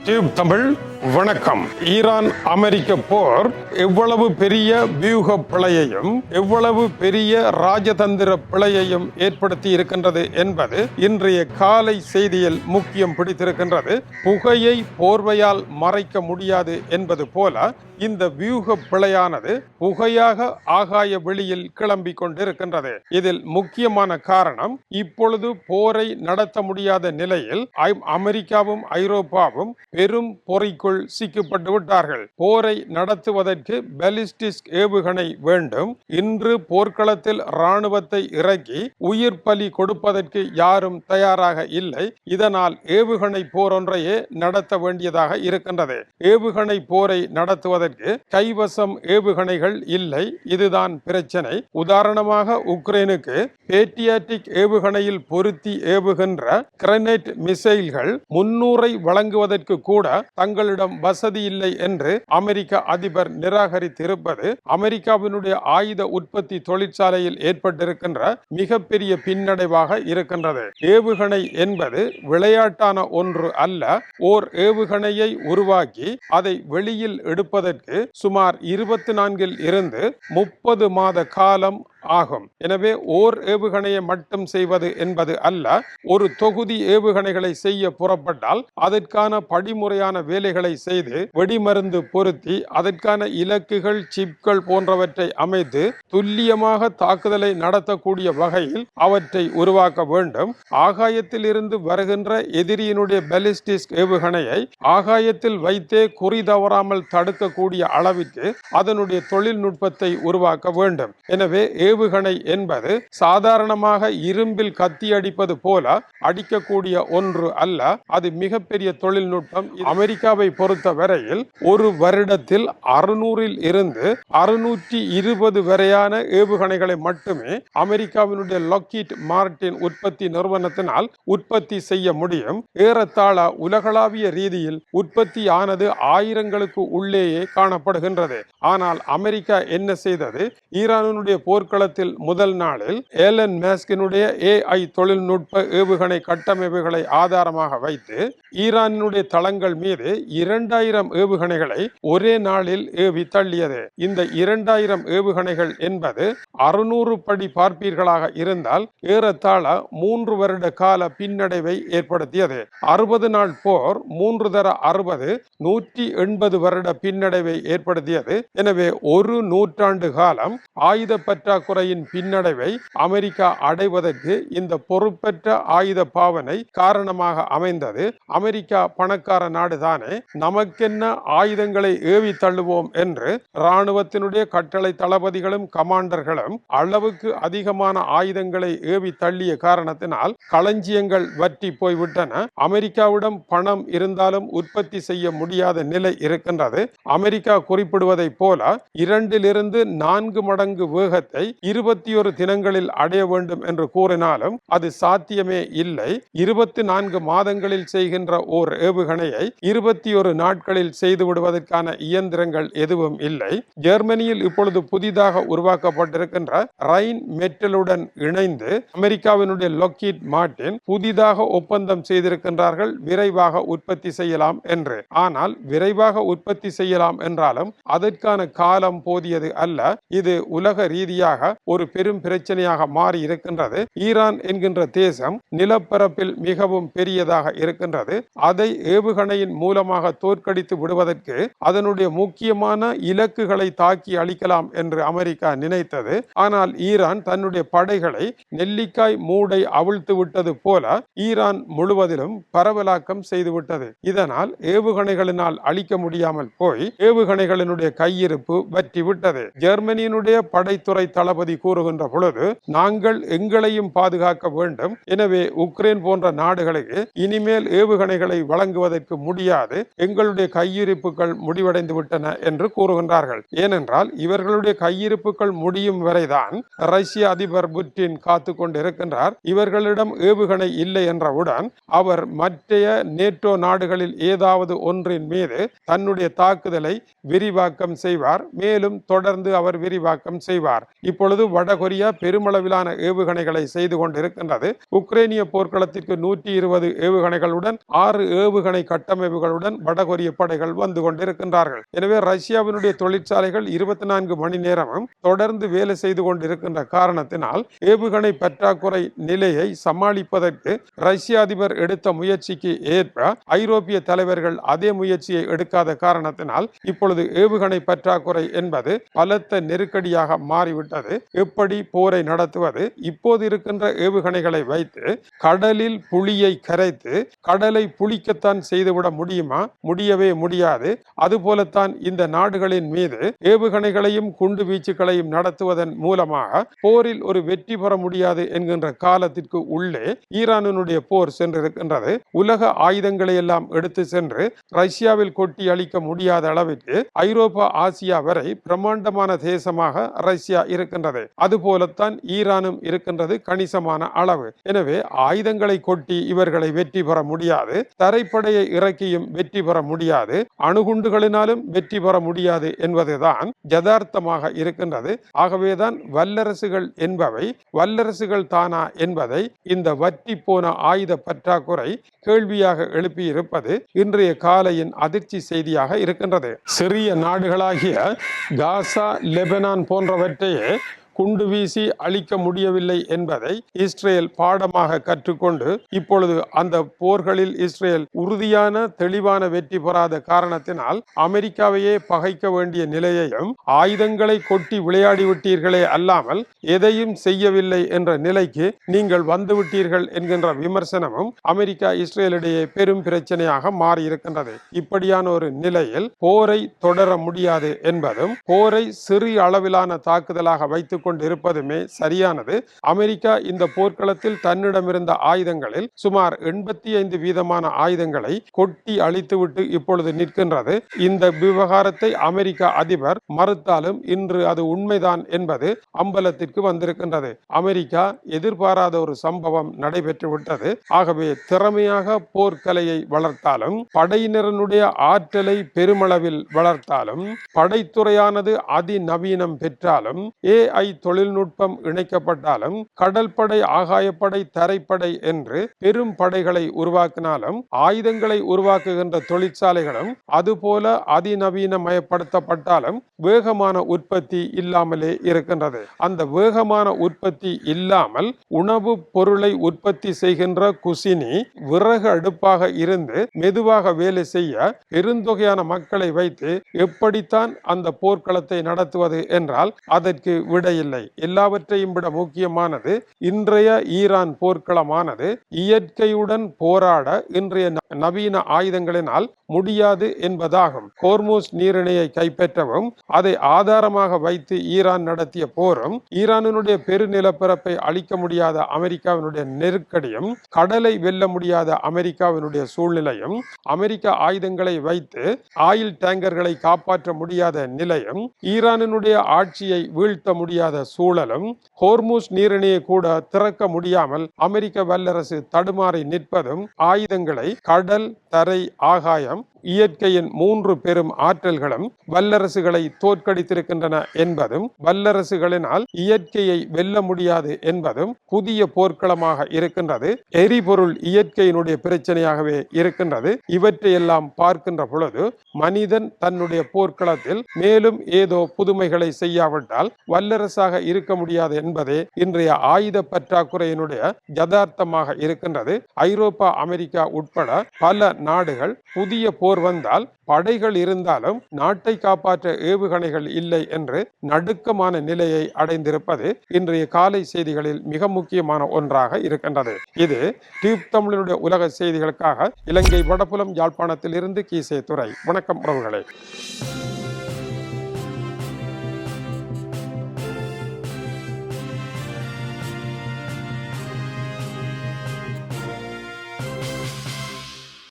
Tube Tamil வணக்கம். Iran அமெரிக்க போர் எவ்வளவு பெரிய வியூக பிழையையும் எவ்வளவு பெரிய ராஜதந்திர பிழையையும் ஏற்படுத்தி இருக்கின்றது என்பது இன்றைய காலை செய்தியில் முக்கியம் பிடித்திருக்கின்றது. புகையை போர்வையால் மறைக்க முடியாது என்பது போல இந்த வியூக பிழையானது புகையாக ஆகாய வெளியில் கிளம்பி கொண்டிருக்கின்றது. இதில் முக்கியமான காரணம், இப்பொழுது போரை நடத்த முடியாத நிலையில் அமெரிக்காவும் ஐரோப்பாவும் பெரும் பொறிக்குள் சிக்கப்பட்டு விட்டார்கள். போரை நடத்துவதற்கு பாலிஸ்டிக் ஏவுகணை வேண்டும். இன்று போர்க்களத்தில் இராணுவத்தை இறக்கி உயிர் பலி கொடுப்பதற்கு யாரும் தயாராக இல்லை. இதனால் ஏவுகணை போர் ஒன்றையே நடத்த வேண்டியதாக இருக்கின்றது. ஏவுகணை போரை நடத்துவதற்கு கைவசம் ஏவுகணைகள் இல்லை. இதுதான் பிரச்சனை. உதாரணமாக உக்ரைனுக்கு பேட்ரியாட்டிக் ஏவுகணையில் பொருத்தி ஏவுகின்ற கிரனேட் மிசைல்கள் 300 வழங்குவதற்கு கூட தங்களிடம் வசதி இல்லை என்று அமெரிக்க அதிபர் நிராகரித்திருப்பது அமெரிக்காவினுடைய ஆயுத உற்பத்தி தொழிற்சாலையில் ஏற்பட்டிருக்கின்ற மிகப்பெரிய பின்னடைவாக இருக்கின்றது. ஏவுகணை என்பது விளையாட்டான ஒன்று அல்ல. ஓர் ஏவுகணையை உருவாக்கி அதை வெளியில் எடுப்பதற்கு சுமார் 24 இருந்து 30 மாத காலம் ஆகும். எனவே ஓர் ஏவுகணையை மட்டும் செய்வது என்பது அல்ல. ஒரு தொகுதி ஏவுகணைகளை செய்ய புறப்பட்டால் அதற்கான படிமுறையான வேலைகளை செய்து வெடிமருந்து பொருத்தி அதற்கான இலக்குகள், சிப்கள் போன்றவற்றை அமைத்து துல்லியமாக தாக்குதலை நடத்தக்கூடிய வகையில் அவற்றை உருவாக்க வேண்டும். ஆகாயத்தில் இருந்து வருகின்ற எதிரியினுடைய பாலிஸ்டிக் ஏவுகணையை ஆகாயத்தில் வைத்தே குறி தவறாமல் தடுக்கக்கூடிய அளவிற்கு அதனுடைய தொழில்நுட்பத்தை உருவாக்க வேண்டும். எனவே ஏவுகணை என்பது சாதாரணமாக இரும்பில் கத்தி அடிப்பது போல அடிக்கக்கூடிய ஒன்று அல்ல. அது மிகப்பெரிய தொழில்நுட்பம். அமெரிக்காவை பொறுத்த வரையில் ஒரு வருடத்தில் 600 இருந்து 620 வரையான ஏவுகணைகளை மட்டுமே அமெரிக்காவினுடைய லாக்ஹீட் மார்டின் உற்பத்தி நிறுவனத்தினால் உற்பத்தி செய்ய முடியும். ஏறத்தாழ உலகளாவிய ரீதியில் உற்பத்தி ஆனது ஆயிரங்களுக்கு உள்ளேயே காணப்படுகின்றது. ஆனால் அமெரிக்கா என்ன செய்தது? ஈரானுடைய போர்க்களத்தில் முதல் நாளில் ஏலன் மாஸ்கினுடைய AI தொழில்நுட்ப ஏவுகணை கட்டமைப்புகளை ஆதாரமாக வைத்து ஈரானுடைய தளங்கள் மீது 2000 ஏவுகணைகளை ஒரே நாளில் ஏவி தள்ளியது. இந்த 2000 ஏவுகணைகள் என்பது 600 படி பார்ப்பீர்களாக இருந்தால் ஏறத்தாழ 3 வருட கால பின்னடைவை ஏற்படுத்தியது. 60 நாள் போர் 3 தர 60 180 வருட பின்னடைவை ஏற்படுத்தியது. எனவே ஒரு நூற்றாண்டு காலம் ஆயுத பற்றாக்குறையின் பின்னடைவை அமெரிக்கா அடைவதற்கு இந்த பொறுப்பற்ற ஆயுத பாவனை காரணமாக அமைந்தது. அமெரிக்கா பணக்கார நாடுதானே, நமக்கென்ன ஆயுதங்களை ஏவி தள்ளுவோம் என்று இராணுவத்தினுடைய கட்டளை தளபதிகளும் கமாண்டர்களும் அளவுக்கு அதிகமான ஆயுதங்களை ஏவி தள்ளிய காரணத்தினால் களஞ்சியங்கள் வற்றி போய்விட்டன. அமெரிக்காவிடம் பணம் இருந்தாலும் உற்பத்தி செய்ய முடியாத நிலை இருக்கின்றது. அமெரிக்கா குறிப்பிடுவதை போல 2 to 4 மடங்கு வேகத்தை 21 தினங்களில் அடைய வேண்டும் என்று கூறினாலும் அது சாத்தியமே இல்லை. 24 மாதங்களில் செய்கின்ற ஓர் ஏவுகணையை 21 நாட்களில் செய்து விடுவதற்கான இயந்திரங்கள் எதுவும் இல்லை. ஜெர்மனியில் இப்பொழுது புதிதாக உருவாக்கப்பட்டிருக்கின்ற ரைன் மெட்டலுடன் இணைந்து அமெரிக்காவினுடைய லாக்ஹீட் மார்டின் புதிதாக ஒப்பந்தம் செய்திருக்கின்றார்கள், விரைவாக உற்பத்தி செய்யலாம் என்று. ஆனால் விரைவாக உற்பத்தி செய்யலாம் என்றாலும் அதற்கான காலம் போதியது அல்ல. இது உலக ரீதியாக ஒரு பெரும் பிரச்சனையாக மாறி இருக்கின்றது. ஈரான் என்கின்ற தேசம் நிலப்பரப்பில் மிகவும் பெரியதாக இருக்கின்றது. அதை ஏவுகணையின் மூலமாக தோற்கடித்து விடுவதற்கு அதனுடைய முக்கியமான இலக்குகளை தாக்கி அளிக்கலாம் என்று அமெரிக்கா நினைத்தது. ஆனால் ஈரான் தன்னுடைய படைகளை நெல்லிக்காய் மூடை அவிழ்த்து விட்டது போல ஈரான் முழுவதிலும் பரவலாக்கம் செய்துவிட்டது. இதனால் ஏவுகணைகளினால் அழிக்க முடியாமல் போய் ஏவுகணைகளினுடைய கையிருப்பு வற்றிவிட்டது. ஜெர்மனியினுடைய படைத்துறை தளபதி கூறுகின்ற பொழுது, நாங்கள் எங்களையும் பாதுகாக்க வேண்டும், எனவே உக்ரைன் போன்ற நாடுகளுக்கு இனிமேல் ஏவுகணைகளை வழங்குவதற்கு முடியாது, எங்களுடைய கையிருப்புகள் முடிவடைந்து விட்டன என்று கூறுகின்றார்கள். ஏனென்றால் இவர்களுடைய கையிருப்புகள் முடியும் வரைதான் ரஷ்ய அதிபர் புட்டின் காத்து கொண்டிருக்கின்றார். இவர்களிடம் ஏவுகணை இல்லை என்றவுடன் அவர் மற்றைய நேட்டோ நாடுகளில் ஏதாவது ஒன்றின் மீது தன்னுடைய தாக்குதலை விரிவாக்கம் செய்வார். மேலும் தொடர்ந்து அவர் விரிவாக்கம் செய்வார். இப்பொழுது இப்பொழுது வடகொரியா பெருமளவிலான ஏவுகணைகளை செய்து கொண்டிருக்கின்றது. உக்ரைனிய போர்க்களத்திற்கு 120 ஏவுகணைகளுடன் 6 ஏவுகணை கட்டமைப்புகளுடன் வடகொரிய படைகள் வந்து கொண்டிருக்கின்றார்கள். எனவே ரஷ்யாவினுடைய தொழிற்சாலைகள் 24 மணி நேரமும் தொடர்ந்து வேலை செய்து கொண்டிருக்கின்ற காரணத்தினால் ஏவுகணை பற்றாக்குறை நிலையை சமாளிப்பதற்கு ரஷ்ய அதிபர் எடுத்த முயற்சிக்கு ஏற்ப ஐரோப்பிய தலைவர்கள் அதே முயற்சியை எடுக்காத காரணத்தினால் இப்பொழுது ஏவுகணை பற்றாக்குறை என்பது பலத்த நெருக்கடியாக மாறிவிட்டது. எப்படி போரை நடத்துவது? இப்போது இருக்கின்ற ஏவுகணைகளை வைத்து கடலில் புலியை கரைத்து கடலை புளிக்கத்தான் செய்துவிட முடியுமா? முடியவே முடியாது. அதுபோலத்தான் இந்த நாடுகளின் மீது ஏவுகணைகளையும் குண்டு வீச்சுகளையும் நடத்துவதன் மூலமாக போரில் ஒரு வெற்றி பெற முடியாது என்கின்ற காலத்திற்கு உள்ளே ஈரானுடைய போர் சென்றிருக்கின்றது. உலக ஆயுதங்களை எல்லாம் எடுத்து சென்று ரஷ்யாவில் கொட்டி அளிக்க முடியாத அளவிற்கு ஐரோப்பா ஆசியா வரை பிரம்மாண்டமான தேசமாக ரஷ்யா இருக்கின்றது. அதுபோலத்தான் ஈரானும் இருக்கின்றது கணிசமான அளவு. எனவே ஆயுதங்களை கொட்டி இவர்களை வெற்றி பெற முடியாது. தரைப்படையை இறக்கியும் வெற்றி பெற முடியாது. அணுகுண்டுகளினாலும் வெற்றி பெற முடியாது என்பதுதான் யதார்த்தமாக இருக்கின்றது. ஆகவேதான் வல்லரசுகள் என்பவை வல்லரசுகள் தானா என்பதை இந்த வற்றி போன ஆயுத பற்றாக்குறை கேள்வியாக எழுப்பியிருப்பது இன்றைய காலையின் அதிர்ச்சி செய்தியாக இருக்கின்றது. சிறிய நாடுகளாகிய காசா, லெபனான் போன்றவற்றையே குண்டு வீசி அழிக்க முடியவில்லை என்பதை இஸ்ரேல் பாடமாக கற்றுக்கொண்டு இப்பொழுது அந்த போர்களில் இஸ்ரேல் உறுதியான தெளிவான வெற்றி பெறாத காரணத்தினால் அமெரிக்காவையே பகைக்க வேண்டிய நிலையையும் ஆயுதங்களை கொட்டி விளையாடி விட்டீர்களே அல்லாமல் எதையும் செய்யவில்லை என்ற நிலைக்கு நீங்கள் வந்துவிட்டீர்கள் என்கின்ற விமர்சனமும் அமெரிக்கா இஸ்ரேலிடையே பெரும் பிரச்சனையாக மாறியிருக்கின்றது. இப்படியான ஒரு நிலையில் போரை தொடர முடியாது என்பதும் போரை சிறிய அளவிலான தாக்குதலாக வைத்துக் கொண்டிருப்பதுமே சரியானது. அமெரிக்கா இந்த போர்க்களத்தில் தன்னிடமிருந்த ஆயுதங்களில் சுமார் 85% ஆயுதங்களை கொட்டி அழித்துவிட்டு இப்பொழுது நிற்கின்றது. இந்த விவகாரத்தை அமெரிக்க அதிபர் மறுத்தாலும் இன்று அது உண்மைதான் என்பது அம்பலத்திற்கு வந்திருக்கின்றது. அமெரிக்கா எதிர்பாராத ஒரு சம்பவம் நடைபெற்று விட்டது. ஆகவே திறமையாக போர்க்கலையை வளர்த்தாலும் படையினருடைய ஆற்றலை பெருமளவில் வளர்த்தாலும் படைத்துறையானது அதிநவீனம் பெற்றாலும் AI தொழில்நுட்பம் இணைக்கப்பட்டாலும் கடல் படை, ஆகாயப்படை, தரைப்படை என்று பெரும் படைகளை உருவாக்கினாலும் ஆயுதங்களை உருவாக்குகின்ற தொழிற்சாலைகளும் அதுபோல அதிநவீனமயப்படுத்தப்பட்டாலும் வேகமான உற்பத்தி இல்லாமலே இருக்கின்றது. அந்த வேகமான உற்பத்தி இல்லாமல் உணவு பொருளை உற்பத்தி செய்கின்ற குசினி விறகு அடுப்பாக இருந்து மெதுவாக வேலை செய்ய பெருந்தொகையான மக்களை வைத்து எப்படித்தான் அந்த போர்க்களத்தை நடத்துவது என்றால் அதற்கு விடையில்லை. எல்லாவற்றையும் விட முக்கியமானது இன்றைய ஈரான் போர்க்களமானது இயற்கையுடன் போராட இன்றைய நவீன ஆயுதங்களினால் முடியாது என்பதாகும். ஹோர்முஸ் நீரிணையை கைப்பற்றவும் அதை ஆதாரமாக வைத்து ஈரான் நடத்திய போரும் ஈரானுடைய பெருநிலப்பரப்பை அழிக்க முடியாத அமெரிக்காவினுடைய நெருக்கடியும் கடலை வெல்ல முடியாத அமெரிக்காவினுடைய சூழ்நிலையும் அமெரிக்க ஆயுதங்களை வைத்து ஆயில் டேங்கர்களை காப்பாற்ற முடியாத நிலையும் ஈரானுடைய ஆட்சியை வீழ்த்த முடியாத சூழலும் ஹோர்முஸ் நீரிணையை கூட திறக்க முடியாமல் அமெரிக்க வல்லரசு தடுமாறி நிற்பதும் ஆயுதங்களை கடல், தரை, ஆகாயம் இயற்கையின் 3 பெரும் ஆற்றல்களும் வல்லரசுகளை தோற்கடித்திருக்கின்றன என்பதும் வல்லரசுகளினால் இயற்கையை வெல்ல முடியாது என்பதும் புதிய போர்க்களமாக இருக்கின்றது. எரிபொருள் இயற்கையினுடைய பிரச்சனையாகவே இருக்கின்றது. இவற்றையெல்லாம் பார்க்கின்ற பொழுது மனிதன் தன்னுடைய போர்க்களத்தில் மேலும் ஏதோ புதுமைகளை செய்யாவிட்டால் வல்லரசாக இருக்க முடியாது என்பதே இன்றைய ஆயுத பற்றாக்குறையினுடைய யதார்த்தமாக இருக்கின்றது. ஐரோப்பா, அமெரிக்கா உட்பட பல நாடுகள் புதிய போர் வந்தால் படைகள் இருந்தாலும் நாட்டை காப்பாற்ற ஏவுகணைகள் இல்லை என்று நடுக்கமான நிலையை அடைந்திருப்பது இன்றைய காலை செய்திகளில் மிக முக்கியமான ஒன்றாக இருக்கின்றது. இது டியூப் தமிழனுடைய உலக செய்திகளுக்காக இலங்கை வடபுலம் யாழ்ப்பாணத்தில் இருந்து கீசே துரை. வணக்கம் உறவுகளே.